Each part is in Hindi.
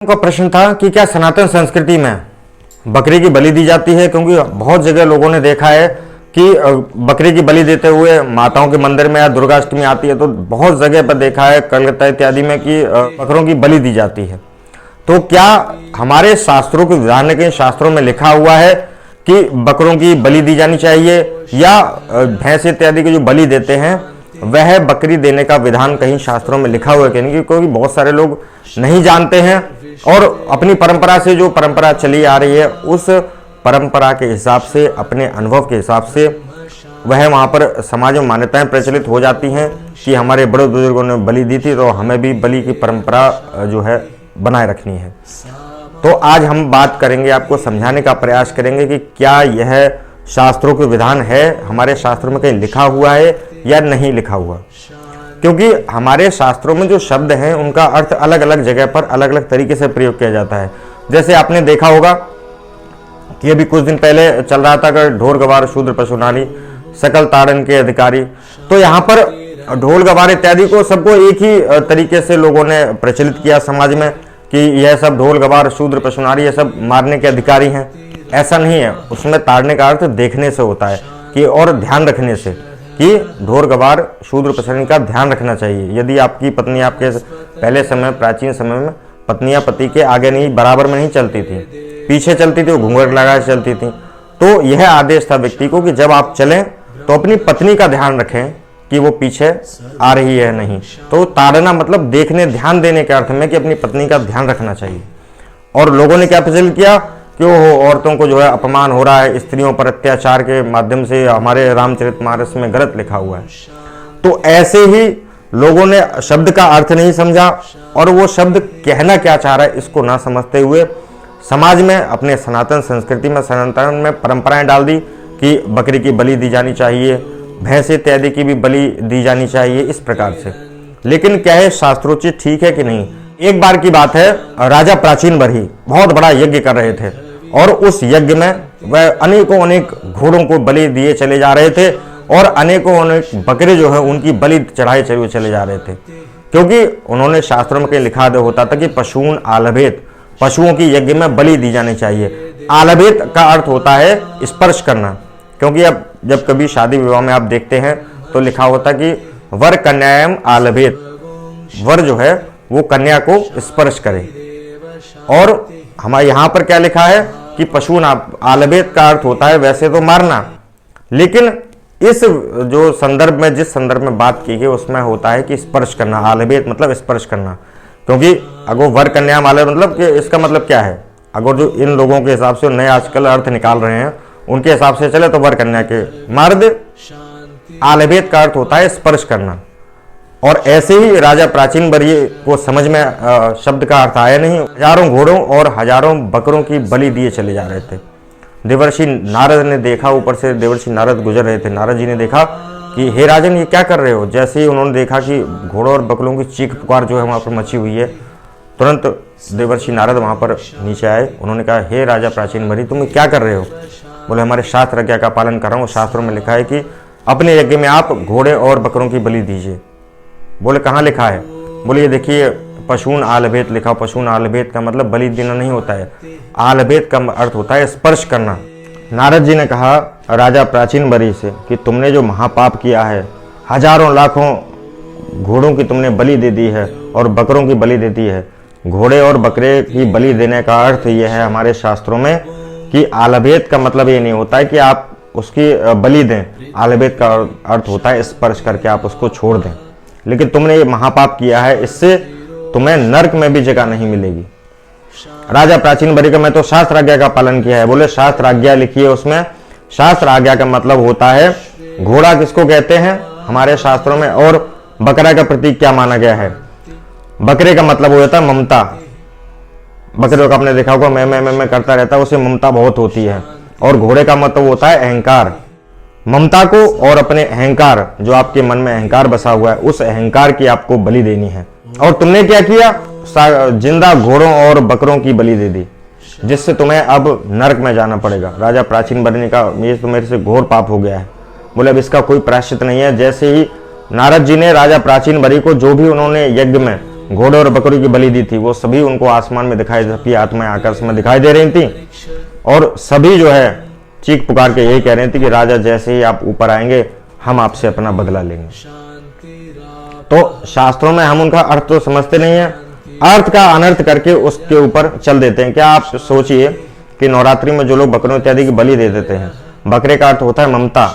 का प्रश्न था कि क्या सनातन संस्कृति में बकरी की बलि दी जाती है, क्योंकि बहुत जगह लोगों ने देखा है कि बकरी की बलि देते हुए माताओं के मंदिर में या दुर्गाष्टमी आती है तो बहुत जगह पर देखा है कलकत्ता इत्यादि में कि बकरों की बलि दी जाती है। तो क्या हमारे शास्त्रों के विधान में, कहीं शास्त्रों में लिखा हुआ है कि बकरों की बलि दी जानी चाहिए, या भैंस इत्यादि की जो बलि देते हैं वह बकरी देने का विधान कहीं शास्त्रों में लिखा हुआ है? क्योंकि बहुत सारे लोग नहीं जानते हैं और अपनी परंपरा से, जो परंपरा चली आ रही है उस परंपरा के हिसाब से, अपने अनुभव के हिसाब से वह वहाँ पर समाज में मान्यताएं प्रचलित हो जाती हैं कि हमारे बड़े बुजुर्गों ने बलि दी थी तो हमें भी बलि की परंपरा जो है बनाए रखनी है। तो आज हम बात करेंगे, आपको समझाने का प्रयास करेंगे कि क्या यह शास्त्रों के विधान है, हमारे शास्त्रों में कहीं लिखा हुआ है या नहीं लिखा हुआ। क्योंकि हमारे शास्त्रों में जो शब्द हैं उनका अर्थ अलग अलग जगह पर अलग अलग तरीके से प्रयोग किया जाता है। जैसे आपने देखा होगा कि अभी कुछ दिन पहले चल रहा था कि ढोर गवार शूद्र पशु नारी सकल ताड़न के अधिकारी, तो यहाँ पर ढोल गवार इत्यादि को सबको एक ही तरीके से लोगों ने प्रचलित किया समाज में कि यह सब ढोल गवार शूद्र पशु नारी ये सब मारने के अधिकारी हैं। ऐसा नहीं है, उसमें ताड़ने का अर्थ देखने से होता है कि और ध्यान रखने से कि ढोर गवार शूद्र पशु का ध्यान रखना चाहिए। यदि आपकी पत्नी, आपके पहले समय प्राचीन समय में पत्नियां पति के आगे नहीं, बराबर में नहीं चलती थी, पीछे चलती थी, वो घूंघट लगाए चलती थी, तो यह आदेश था व्यक्ति को कि जब आप चलें तो अपनी पत्नी का ध्यान रखें कि वो पीछे आ रही है नहीं। तो ताड़ना मतलब देखने, ध्यान देने के अर्थ में कि अपनी पत्नी का ध्यान रखना चाहिए। और लोगों ने क्या प्रचलित किया कि वो औरतों को जो है अपमान हो रहा है, स्त्रियों पर अत्याचार के माध्यम से हमारे रामचरितमानस में गलत लिखा हुआ है। तो ऐसे ही लोगों ने शब्द का अर्थ नहीं समझा और वो शब्द कहना क्या चाह रहा है इसको ना समझते हुए समाज में, अपने सनातन संस्कृति में, सनातन में परंपराएं डाल दी कि बकरी की बलि दी जानी चाहिए, भैंस इत्यादि की भी बलि दी जानी चाहिए, इस प्रकार से। लेकिन क्या है, शास्त्रोचित ठीक है कि नहीं? एक बार की बात है, राजा प्राचीन बरही बहुत बड़ा यज्ञ कर रहे थे और उस यज्ञ में वह अनेकों अनेक घोड़ों को बलि दिए चले जा रहे थे और अनेकों अनेक बकरे जो है उनकी बलि चढ़ाए चले जा रहे थे। क्योंकि उन्होंने शास्त्रों में कहीं लिखा होता था कि पशून आलभेत, पशुओं की यज्ञ में बलि दी जानी चाहिए। आलभेत का अर्थ होता है स्पर्श करना। क्योंकि अब जब कभी शादी विवाह में आप देखते हैं तो लिखा होता कि वर कन्यायम आलभेत, वर जो है वो कन्या को स्पर्श करे। और हमारे यहाँ पर क्या लिखा है कि पशु आलभेत का अर्थ होता है वैसे तो मारना, लेकिन इस जो संदर्भ में, जिस संदर्भ में बात की गई उसमें होता है कि स्पर्श करना। आलभेत मतलब स्पर्श करना। क्योंकि अगर वर कन्या माले मतलब कि इसका मतलब क्या है, अगर जो इन लोगों के हिसाब से नए आजकल अर्थ निकाल रहे हैं उनके हिसाब से चले तो वर कन्या के मार दे। आलभेत का अर्थ होता है स्पर्श करना। और ऐसे ही राजा प्राचीन बरही को समझ में शब्द का अर्थ आया नहीं। हजारों घोड़ों और हजारों बकरों की बलि दिए चले जा रहे थे। देवर्षि नारद ने देखा, ऊपर से देवर्षि नारद गुजर रहे थे, नारद जी ने देखा कि हे राजन ये क्या कर रहे हो। जैसे ही उन्होंने देखा कि घोड़ों और बकरों की चीख पुकार जो है वहाँ पर मची हुई है, तुरंत देवर्षि नारद वहाँ पर नीचे आए। उन्होंने कहा हे राजा प्राचीन बरही तुम क्या कर रहे हो। बोले हमारे शास्त्र आज्ञा का पालन कर रहा हूँ, शास्त्रों में लिखा है कि अपने यज्ञ में आप घोड़े और बकरों की बलि दीजिए। बोले कहाँ लिखा है। बोले ये देखिए पशून आलभेत लिखा। पशून आलभेत का मतलब बलि देना नहीं होता है, आलभेत का अर्थ होता है स्पर्श करना। नारद जी ने कहा राजा प्राचीन बरही से कि तुमने जो महापाप किया है, हजारों लाखों घोड़ों की तुमने बलि दे दी है और बकरों की बलि दे दी है। घोड़े और बकरे की बलि देने का अर्थ यह है हमारे शास्त्रों में कि आलभेत का मतलब ये नहीं होता है कि आप उसकी बलि दें। आलभेत का अर्थ होता है स्पर्श करके आप उसको छोड़ दें। लेकिन तुमने ये महापाप किया है, इससे तुम्हें नरक में भी जगह नहीं मिलेगी। राजा प्राचीन बरही का मैं तो शास्त्र आज्ञा का पालन किया है। बोले शास्त्र आज्ञा लिखी है उसमें। शास्त्र आज्ञा का मतलब होता है, घोड़ा किसको कहते हैं हमारे शास्त्रों में, और बकरा का प्रतीक क्या माना गया है। बकरे का मतलब होता है ममता। बकरे को आपने देखा होगा मैं करता रहता है, उसे ममता बहुत होती है। और घोड़े का मतलब होता है अहंकार। ममता को और अपने अहंकार, जो आपके मन में अहंकार बसा हुआ है, उस अहंकार की आपको बलि देनी है। और तुमने क्या किया, जिंदा घोड़ों और बकरों की बलि दे दी, जिससे तुम्हें अब नरक में जाना पड़ेगा। राजा प्राचीन बरही का ये तो मेरे से घोर पाप हो गया है। बोले अब इसका कोई प्रायश्चित नहीं है। जैसे ही नारद जी ने राजा प्राचीन बरही को जो भी उन्होंने यज्ञ में घोड़े और बकरी की बलि दी थी, वो सभी उनको आसमान में दिखाई, सबकी आत्माएं आकाश में दिखाई दे रही थी और सभी जो है चीख पुकार के यही कह रही थी कि राजा जैसे ही आप ऊपर आएंगे हम आपसे अपना बदला लेंगे। तो शास्त्रों में हम उनका अर्थ तो समझते नहीं है, अर्थ का अनर्थ करके उसके ऊपर चल देते हैं। क्या आप सोचिए कि नवरात्रि में जो लोग बकरों इत्यादि की बलि दे देते हैं, बकरे का अर्थ होता है ममता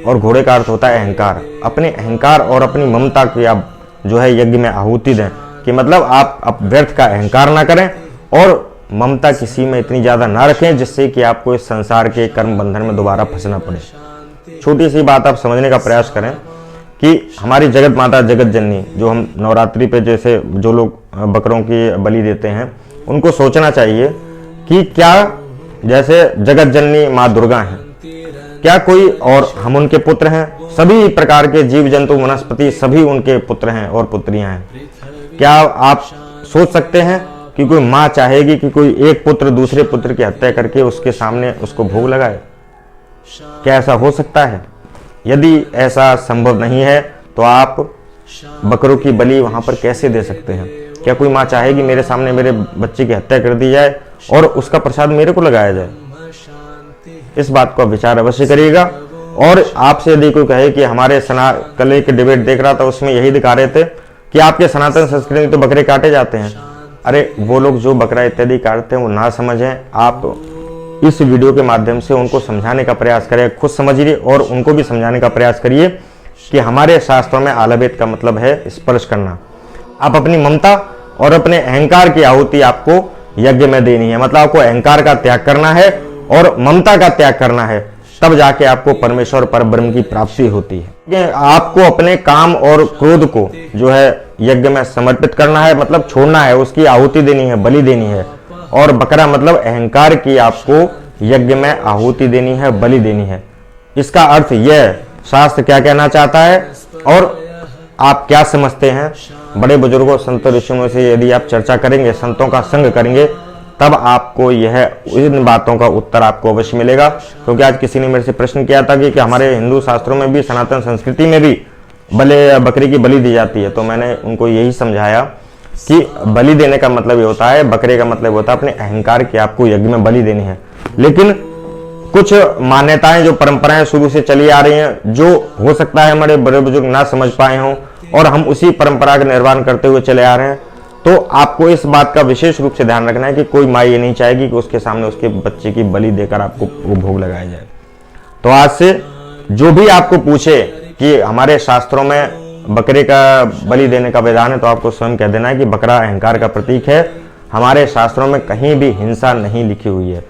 और घोड़े का अर्थ होता है अहंकार। अपने अहंकार और अपनी ममता की आप जो है यज्ञ में आहुति दें, कि मतलब आप व्यर्थ का अहंकार ना करें और ममता किसी में इतनी ज्यादा ना रखें जिससे कि आपको इस संसार के कर्म बंधन में दोबारा फंसना पड़े। छोटी सी बात आप समझने का प्रयास करें कि हमारी जगत माता जगत जननी, जो हम नवरात्रि पे जैसे जो लोग बकरों की बलि देते हैं, उनको सोचना चाहिए कि क्या जैसे जगत जननी माँ दुर्गा हैं, क्या कोई और हम उनके पुत्र हैं? सभी प्रकार के जीव जंतु वनस्पति सभी उनके पुत्र हैं और पुत्रियां हैं। क्या आप सोच सकते हैं कि कोई माँ चाहेगी कि कोई एक पुत्र दूसरे पुत्र की हत्या करके उसके सामने उसको भोग लगाए? क्या ऐसा हो सकता है? यदि ऐसा संभव नहीं है तो आप बकरों की बलि वहां पर कैसे दे सकते हैं? क्या कोई माँ चाहेगी मेरे सामने मेरे बच्चे की हत्या कर दी जाए और उसका प्रसाद मेरे को लगाया जाए? इस बात को विचार अवश्य करिएगा। और आपसे यदि कोई कहे कि हमारे कल एक डिबेट देख रहा था, उसमें यही दिखा रहे थे कि आपके सनातन संस्कृति में तो बकरे काटे जाते हैं। अरे वो लोग जो बकरा इत्यादि काटते हैं वो ना समझें, आप इस वीडियो के माध्यम से उनको समझाने का प्रयास करें, खुद समझिए और उनको भी समझाने का प्रयास करिए कि हमारे शास्त्रों में आलवेद का मतलब है स्पर्श करना। आप अपनी ममता और अपने अहंकार की आहुति आपको यज्ञ में देनी है, मतलब आपको अहंकार का त्याग करना है और ममता का त्याग करना है, तब जाके आपको परमेश्वर परब्रह्म की प्राप्ति होती है। आपको अपने काम और क्रोध को जो है यज्ञ में समर्पित करना है, मतलब छोड़ना है, उसकी आहुति देनी है, बलि देनी है। और बकरा मतलब अहंकार की आपको यज्ञ में आहुति देनी है, बलि देनी है। इसका अर्थ यह शास्त्र क्या कहना चाहता है और आप क्या समझते हैं? बड़े बुजुर्गों संत ऋषियों से यदि आप चर्चा करेंगे, संतों का संग करेंगे, तब आपको यह इन बातों का उत्तर आपको अवश्य मिलेगा। क्योंकि आज किसी ने मेरे से प्रश्न किया था कि हमारे हिंदू शास्त्रों में भी, सनातन संस्कृति में भी बकरी की बलि दी जाती है, तो मैंने उनको यही समझाया कि बलि देने का मतलब ये होता है, बकरे का मतलब होता है अपने अहंकार की आपको यज्ञ में बलि देनी है। लेकिन कुछ मान्यताएं जो परंपराएं शुरू से चली आ रही हैं, जो हो सकता है हमारे बड़े बुजुर्ग ना समझ पाए हों और हम उसी परंपरा का निर्वाण करते हुए चले आ रहे हैं, तो आपको इस बात का विशेष रूप से ध्यान रखना है कि कोई माँ ये नहीं चाहेगी कि उसके सामने उसके बच्चे की बलि देकर आपको वो भोग लगाया जाए। तो आज से जो भी आपको पूछे कि हमारे शास्त्रों में बकरे का बलि देने का विधान है, तो आपको स्वयं कह देना है कि बकरा अहंकार का प्रतीक है। हमारे शास्त्रों में कहीं भी हिंसा नहीं लिखी हुई है।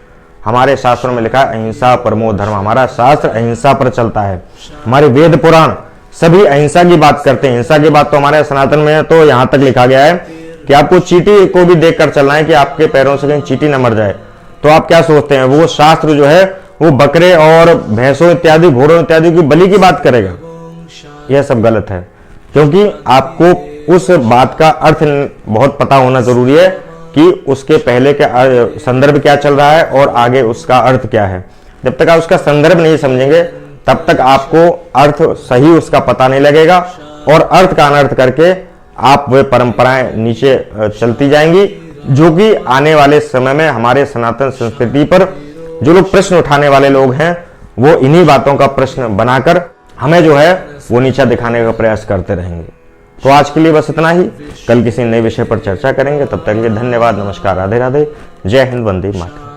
हमारे शास्त्रों में लिखा है अहिंसा परमो धर्म। हमारा शास्त्र अहिंसा पर चलता है। हमारे वेद पुराण सभी अहिंसा की बात करते हैं। हिंसा की बात तो हमारे सनातन में है, तो यहाँ तक लिखा गया है कि आपको चींटी को भी देखकर चलना है कि आपके पैरों से कहीं चींटी न मर जाए। तो आप क्या सोचते हैं, वो शास्त्र जो है वो बकरे और भैंसों इत्यादि, घोड़ों इत्यादि की बलि की बात करेगा? यह सब गलत है, क्योंकि आपको उस बात का अर्थ बहुत पता होना जरूरी है कि उसके पहले का संदर्भ क्या चल रहा है और आगे उसका अर्थ क्या है। जब तक आप उसका संदर्भ नहीं समझेंगे तब तक आपको अर्थ सही उसका पता नहीं लगेगा और अर्थ का अनर्थ करके आप वे परंपराएं नीचे चलती जाएंगी, जो कि आने वाले समय में हमारे सनातन संस्कृति पर जो लोग प्रश्न उठाने वाले लोग हैं वो इन्हीं बातों का प्रश्न बनाकर हमें जो है वो नीचा दिखाने का प्रयास करते रहेंगे। तो आज के लिए बस इतना ही। कल किसी नए विषय पर चर्चा करेंगे। तब तक के लिए धन्यवाद, नमस्कार, राधे राधे, जय हिंद, वंदे मातरम।